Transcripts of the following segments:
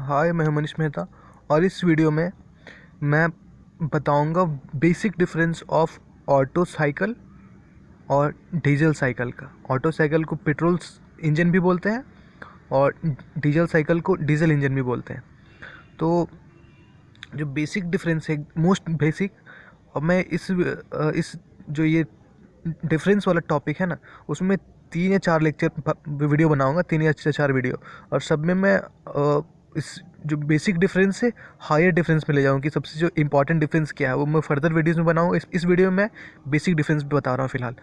हाय, मैं हूं मनीष मेहता और इस वीडियो में मैं बताऊंगा basic difference of auto cycle और डीजल साइकिल का। ऑटो साइकिल को पेट्रोल इंजन भी बोलते हैं और डीजल साइकिल को डीजल इंजन भी बोलते हैं। तो जो बेसिक डिफरेंस है, मोस्ट बेसिक, और मैं इस जो ये डिफरेंस वाला टॉपिक है ना, उसमें 3 या 4 लेक्चर वीडियो बनाऊंगा, 3 या 4 वीडियो, और सब में मैं इस जो बेसिक डिफरेंस से हायर डिफरेंस में ले जाऊँ कि सबसे जो इंपॉर्टेंट डिफरेंस क्या है वो मैं फर्दर वीडियोस में बनाऊँ। इस वीडियो में मैं बेसिक डिफरेंस भी बता रहा हूँ फ़िलहाल।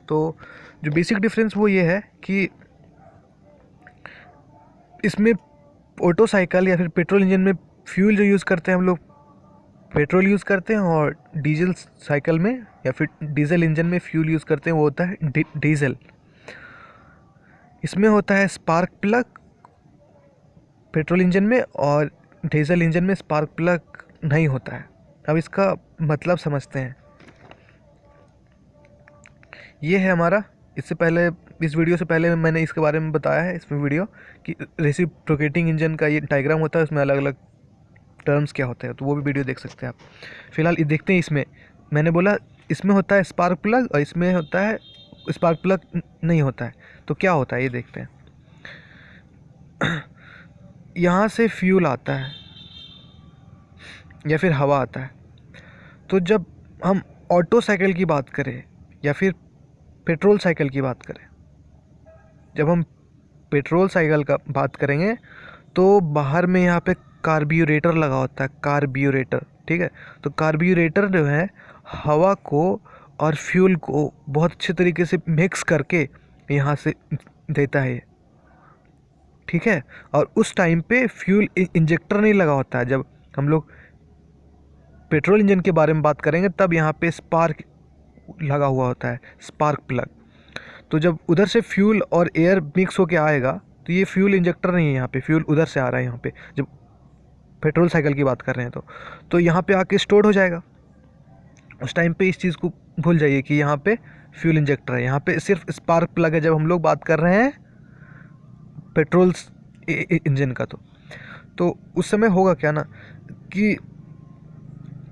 तो जो बेसिक डिफरेंस वो ये है कि इसमें ऑटो साइकिल या फिर पेट्रोल इंजन में फ्यूल जो यूज़ करते हैं हम लोग पेट्रोल यूज़ करते हैं, और डीजल साइकिल में या फिर डीजल इंजन में फ्यूल यूज़ करते हैं वो होता है डीजल। इसमें होता है स्पार्क प्लग पेट्रोल इंजन में, और डीजल इंजन में स्पार्क प्लग नहीं होता है। अब इसका मतलब समझते हैं। ये है हमारा, इससे पहले इस वीडियो से पहले मैंने इसके बारे में बताया है इसमें वीडियो कि रेसिप्रोकेटिंग इंजन का ये डायग्राम होता है, उसमें अलग अलग टर्म्स क्या होते हैं, तो वो भी वीडियो देख सकते हैं आप। फिलहाल ये देखते हैं। इसमें मैंने बोला इसमें होता है स्पार्क प्लग और इसमें होता है स्पार्क प्लग नहीं होता है। तो क्या होता है ये देखते हैं। यहाँ से फ्यूल आता है या फिर हवा आता है। तो जब हम ऑटो साइकिल की बात करें या फिर पेट्रोल साइकिल की बात करें, जब हम पेट्रोल साइकिल का बात करेंगे तो बाहर में यहाँ पे कार्ब्यूरेटर लगा होता है, कार्ब्यूरेटर, ठीक है। तो कार्ब्यूरेटर जो है हवा को और फ्यूल को बहुत अच्छे तरीके से मिक्स करके यहाँ से देता है, ठीक है। और उस टाइम पे फ्यूल इंजेक्टर नहीं लगा होता है। जब हम लोग पेट्रोल इंजन के बारे में बात करेंगे तब यहाँ पे स्पार्क लगा हुआ होता है, स्पार्क प्लग। तो जब उधर से फ्यूल और एयर मिक्स होके आएगा तो ये फ्यूल इंजेक्टर नहीं है, यहाँ पे फ्यूल उधर से आ रहा है। यहाँ पे जब पेट्रोल साइकिल की बात कर रहे हैं तो यहाँ पे आके स्टोर हो जाएगा। उस टाइम पे इस चीज़ को भूल जाइए कि यहाँ पे फ्यूल इंजेक्टर है, यहाँ पे सिर्फ स्पार्क प्लग है जब हम लोग बात कर रहे हैं पेट्रोल इंजन का। तो उस समय होगा क्या ना कि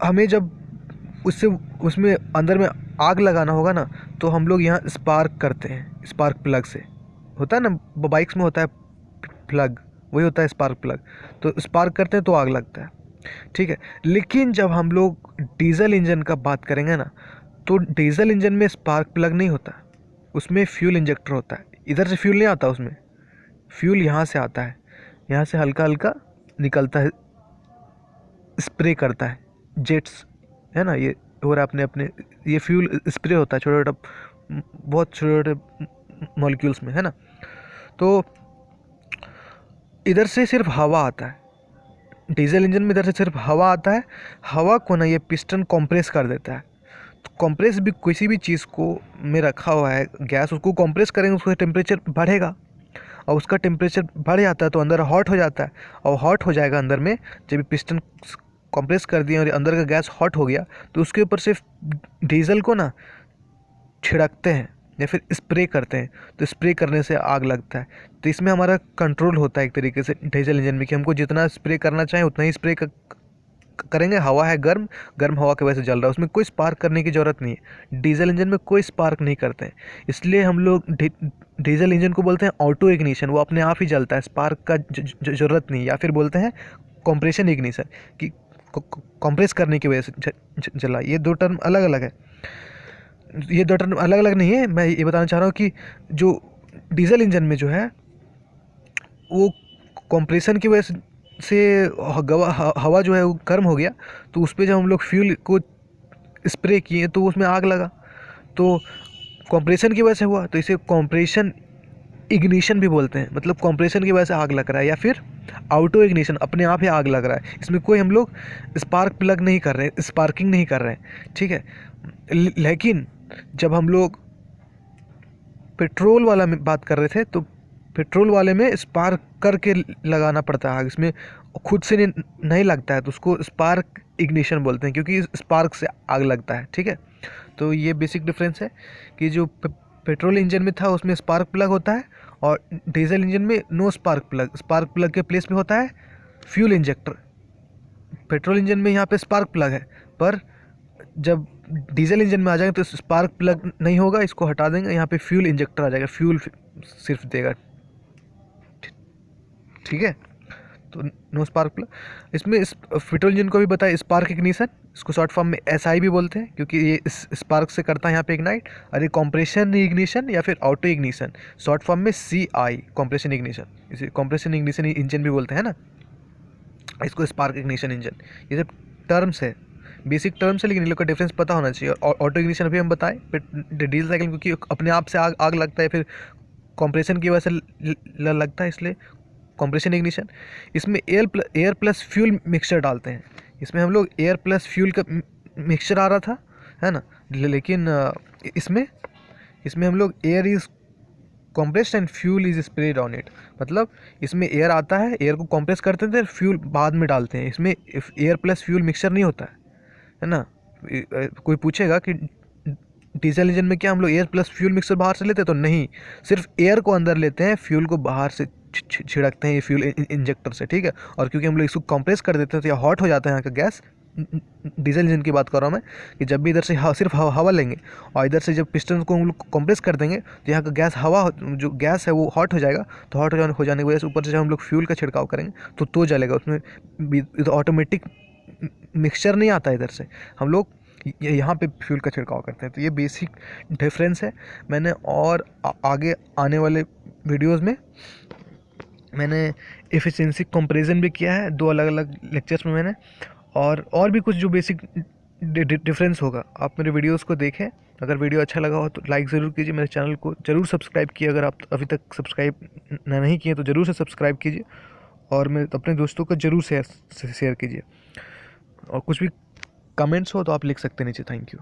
हमें जब उससे उसमें अंदर में आग लगाना होगा ना, तो हम लोग यहाँ स्पार्क करते हैं। स्पार्क प्लग से होता है ना, बाइक्स में होता है प्लग, वही होता है स्पार्क प्लग। तो स्पार्क करते हैं तो आग लगता है, ठीक है। लेकिन जब हम लोग डीजल इंजन का बात करेंगे ना, तो डीजल इंजन में स्पार्क प्लग नहीं होता, उसमें फ्यूल इंजेक्टर होता है। इधर से फ्यूल नहीं आता, उसमें फ्यूल यहाँ से आता है, यहाँ से हल्का हल्का निकलता है, स्प्रे करता है, जेट्स है ना ये। और अपने अपने ये फ्यूल स्प्रे होता है छोटा छोटा, बहुत छोटे छोटे मॉलिक्यूल्स में, है ना। तो इधर से सिर्फ हवा आता है, डीजल इंजन में इधर से सिर्फ हवा आता है। हवा को ना ये पिस्टन कंप्रेस कर देता है। तो कंप्रेस भी किसी भी चीज़ को में रखा हुआ है गैस, उसको कंप्रेस करेंगे उसका टेम्परेचर बढ़ेगा, और उसका टेम्परेचर बढ़ जाता है तो अंदर हॉट हो जाता है, और हॉट हो जाएगा अंदर में। जब पिस्टन कंप्रेस कर दिया और अंदर का गैस हॉट हो गया तो उसके ऊपर सिर्फ डीजल को ना छिड़कते हैं या फिर स्प्रे करते हैं, तो स्प्रे करने से आग लगता है। तो इसमें हमारा कंट्रोल होता है एक तरीके से डीजल इंजन में कि हमको जितना स्प्रे करना चाहें उतना ही स्प्रे करेंगे। हवा है गर्म, गर्म हवा की वजह से जल रहा है, उसमें कोई स्पार्क करने की ज़रूरत नहीं है। डीजल इंजन में कोई स्पार्क नहीं करते हैं, इसलिए हम लोग डीजल इंजन को बोलते हैं ऑटो इग्निशन। वो अपने आप ही जलता है, स्पार्क का ज़रूरत नहीं। या फिर बोलते हैं कंप्रेशन इग्निशन, कि कंप्रेस करने की वजह से जला। ये दो टर्म अलग अलग है, ये दो टर्म अलग अलग नहीं है। मैं ये बताना चाह रहा हूँ कि जो डीजल इंजन में जो है वो कंप्रेशन की वजह से हवा जो है वो गर्म हो गया, तो उस पर जब हम लोग फ्यूल को स्प्रे किए तो उसमें आग लगा, तो कंप्रेशन की वजह से हुआ। तो इसे कंप्रेशन इग्निशन भी बोलते हैं, मतलब कंप्रेशन की वजह से आग लग रहा है, या फिर ऑटो इग्निशन, अपने आप ही आग लग रहा है। इसमें कोई हम लोग स्पार्क प्लग नहीं कर रहे हैं, स्पार्किंग नहीं कर रहे हैं, ठीक है। लेकिन जब हम लोग पेट्रोल वाला में बात कर रहे थे तो पेट्रोल वाले में स्पार्क करके लगाना पड़ता है आग, इसमें खुद से नहीं लगता है, तो उसको स्पार्क इग्निशन बोलते हैं, क्योंकि स्पार्क से आग लगता है, ठीक है। तो ये बेसिक डिफरेंस है कि जो पेट्रोल इंजन में था उसमें स्पार्क प्लग होता है, और डीजल इंजन में no spark plug. Spark plug के प्लेस में होता है फ्यूल इंजेक्टर। पेट्रोल इंजन में यहाँ पे स्पार्क प्लग है, पर जब डीजल इंजन में आ जाएंगे तो स्पार्क प्लग नहीं होगा, इसको हटा देंगे, यहाँ पे फ्यूल इंजेक्टर आ जाएगा, फ्यूल सिर्फ देगा। ठीक है, तो नो स्पार्क प्लग। इसमें इस पेट्रोल इंजन को भी बताया स्पार्क इग्निशन, इसको शॉर्ट फॉर्म में एसआई भी बोलते हैं, क्योंकि ये इस स्पार्क से करता है यहाँ पे इग्नाइट। और ये कॉम्प्रेशन इग्निशन या फिर ऑटो इग्निशन, शॉर्ट फॉर्म में सीआई, कॉम्प्रेशन इग्निशन, इसे कॉम्प्रेशन इग्निशन इंजन भी बोलते हैं ना, इसको स्पार्क इग्निशन इंजन। ये सब टर्म्स है, बेसिक टर्म्स है, लेकिन इन लोग का डिफरेंस पता होना चाहिए। और ऑटो इग्निशन अभी हम बताएं, डीजल साइकिल क्योंकि अपने आप से आग लगता है, फिर कंप्रेशन की वजह से लगता है, इसलिए कंप्रेशन इग्निशन। इसमें एयर प्लस फ्यूल मिक्सचर डालते हैं। इसमें हम लोग एयर प्लस फ्यूल का मिक्सचर आ रहा था, है ना, लेकिन इसमें हम लोग air is compressed and fuel is spread on it. मतलब इसमें एयर आता है, एयर को कॉम्प्रेस करते हैं, फ्यूल बाद में डालते हैं। इसमें एयर प्लस फ्यूल मिक्सचर नहीं होता है ना। कोई पूछेगा कि डीजल इंजन में क्या हम लोग एयर प्लस फ्यूल मिक्सर बाहर से लेते हैं, तो नहीं, सिर्फ एयर को अंदर लेते हैं, फ्यूल को बाहर से छिड़कते हैं ये फ्यूल इंजेक्टर से। ठीक है, और क्योंकि हम लोग इसको कंप्रेस कर देते हैं तो यह हॉट हो जाता है यहाँ का गैस। डीजल इंजन की बात कर रहा हूँ मैं, कि जब भी इधर से सिर्फ हवा लेंगे और इधर से जब पिस्टन को हम लोग कंप्रेस कर देंगे तो यहाँ का गैस जो गैस है वो हॉट हो जाएगा। तो हॉट हो जाने की वजह से ऊपर से जब हम लोग फ्यूल का छिड़काव करेंगे तो जलेगा, उसमें ऑटोमेटिक मिक्सचर नहीं आता इधर से, हम लोग यहाँ पे फ्यूल का छिड़काव करते हैं। तो ये बेसिक डिफरेंस है। मैंने और आगे आने वाले वीडियोस में मैंने एफिशिएंसी कंपैरिजन भी किया है 2 अलग अलग लेक्चर्स में मैंने, और भी कुछ जो बेसिक डिफरेंस होगा। आप मेरे वीडियोस को देखें, अगर वीडियो अच्छा लगा हो तो लाइक ज़रूर कीजिए, मेरे चैनल को ज़रूर सब्सक्राइब कीजिए, अगर आप अभी तक सब्सक्राइब नहीं किए तो ज़रूर से सब्सक्राइब कीजिए, और मेरे अपने दोस्तों को ज़रूर शेयर कीजिए। और कुछ भी कमेंट्स हो तो आप लिख सकते हैं नीचे। Thank you.